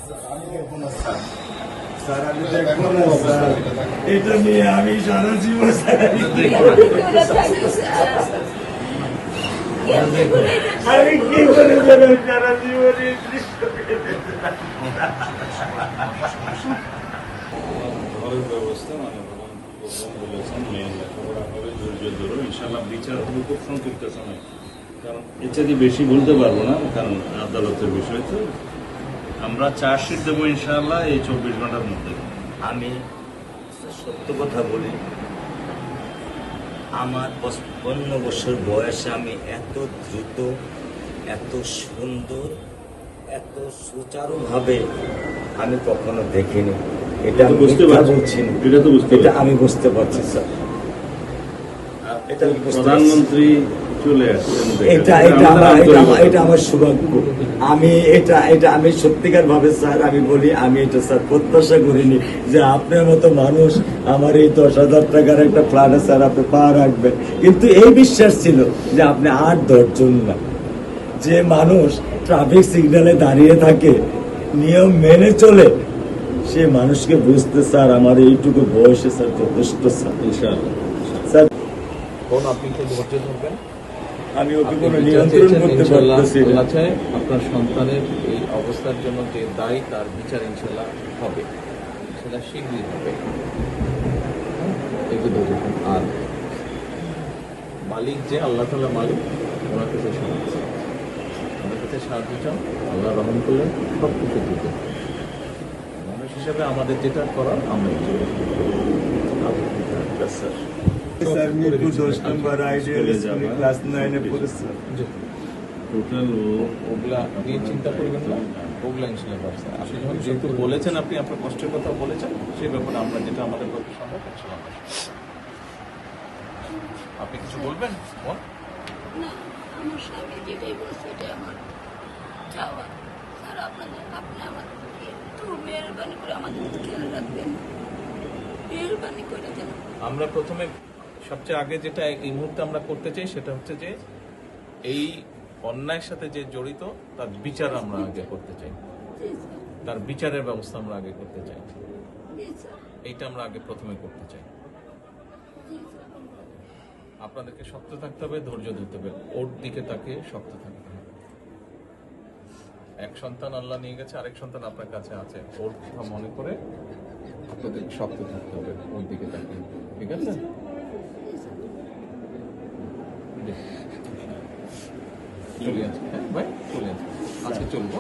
Sir আমি দেখবো না স্যার, এটা নিয়ে আমি সারা জীবন আমি কি করে যাবো সারা জীবনে ঘরের ব্যবস্থা মানে বলেছেন মেয়ের লেখাপড়া হবে, ধৈর্য ধরো, ইনশাল্লাহ বিচার হবে খুব সংক্ষিপ্ত সময়, কারণ এর চাইতে বেশি বলতে পারবো না, কারণ আদালতের বিষয় তো। আমরা চার্জশিট দেবো ইনশাল্লাহ এই 24 ঘন্টার মধ্যে। আমি সত্য কথা বলি, আমার 55 বছর বয়সে আমি এত দ্রুত, এত সুন্দর, এত সুচারুভাবে আমি কখনো দেখিনি। এটা বুঝতে পারছি, এটা তো বুঝতে, এটা আমি বুঝতে পারছি স্যার। এটা প্রধানমন্ত্রী চলে আসছেন, এটা আমার সৌভাগ্য। আমি সত্যিকার ভাবে স্যার আমি বলি, আমি এটা স্যার প্রত্যাশা করিনি যে আপনার মতো মানুষ আমার এই 10,000 টাকার একটা ফ্ল্যাটে স্যার আপনি পা রাখবেন, কিন্তু এই বিশ্বাস ছিল যে আপনি 8-10 জন না, যে মানুষ ট্রাফিক সিগন্যালে দাঁড়িয়ে থাকে, নিয়ম মেনে চলে, সে মানুষকে বুঝতে স্যার আমার এইটুকু বয়সে স্যার যথেষ্ট স্যার। ইনশাআল্লাহ স্যার আপনি একটু ধৈর্য ধরবেন, আমি ওকে কোনো নিয়ন্ত্রণ করতে পারতেছি না। আপনার সন্তানের এই অবস্থার জন্য যে দায়ী, তার বিচার ইনশাল্লাহ হবে, সেটা শীঘ্রই হবে। একটু ধৈর্য ধরুন। আর মালিক যে আল্লাহ তাআলা মালিক, ওনার কাছে সাহায্য, ওনার কাছে সাহায্য চাও, আল্লাহ রহম করলেন, সব কিছু দিতে। মানুষ হিসাবে আমাদের যেটা করার আমরা স্যার মিরপুর 10 নম্বর আইডিয়াল স্কুলে ক্লাস 9 এ পড়ে স্যার। টোটাল ওগুলা নিয়ে চিন্তা করবেন না, ওগুলা ইনশাল্লাহ ব্যবস্থা। আপনি যখন যেহেতু বলেছেন, আপনি আপনার কষ্টের কথা বলেছেন, সেই ব্যাপারে আমরা যেটা আমাদের পক্ষে সম্ভব ইনশাল্লাহ আমরা আপনি কিছু বলবেন? বল। না, আমার স্বামী যেটাই বলছে এটাই আমার চাওয়া। স্যার আপনি আমাদের একটু মেহরবানি করে আমাদের খেয়াল রাখবেন, মেহরবানি করে যেন। আমরা প্রথমে সবচেয়ে আগে যেটা এই মুহূর্তে আমরা করতে চাই, সেটা হচ্ছে যে এই অন্যায়ের সাথে যে জড়িত, তার বিচার আমরা আগে করতে চাই, জি স্যার, তার বিচারের ব্যবস্থা আমরা আগে করতে চাই। জি স্যার, এইটা আমরা আগে প্রথমে করতে চাই। জি স্যার। আপনাদেরকে শক্ত থাকতে হবে, ধৈর্য ধরতে হবে, ওর দিকে তাকে শক্ত থাকতে হবে। এক সন্তান আল্লাহ নিয়ে গেছে, আরেক সন্তান আপনার কাছে আছে, ওর কথা মনে করে আপনাদেরকে শক্ত থাকতে হবে, ওর দিকে তাকিয়ে। ঠিক আছে? চলে আসছে, হ্যাঁ ভাই, চলে আসছে, আজকে চলবো।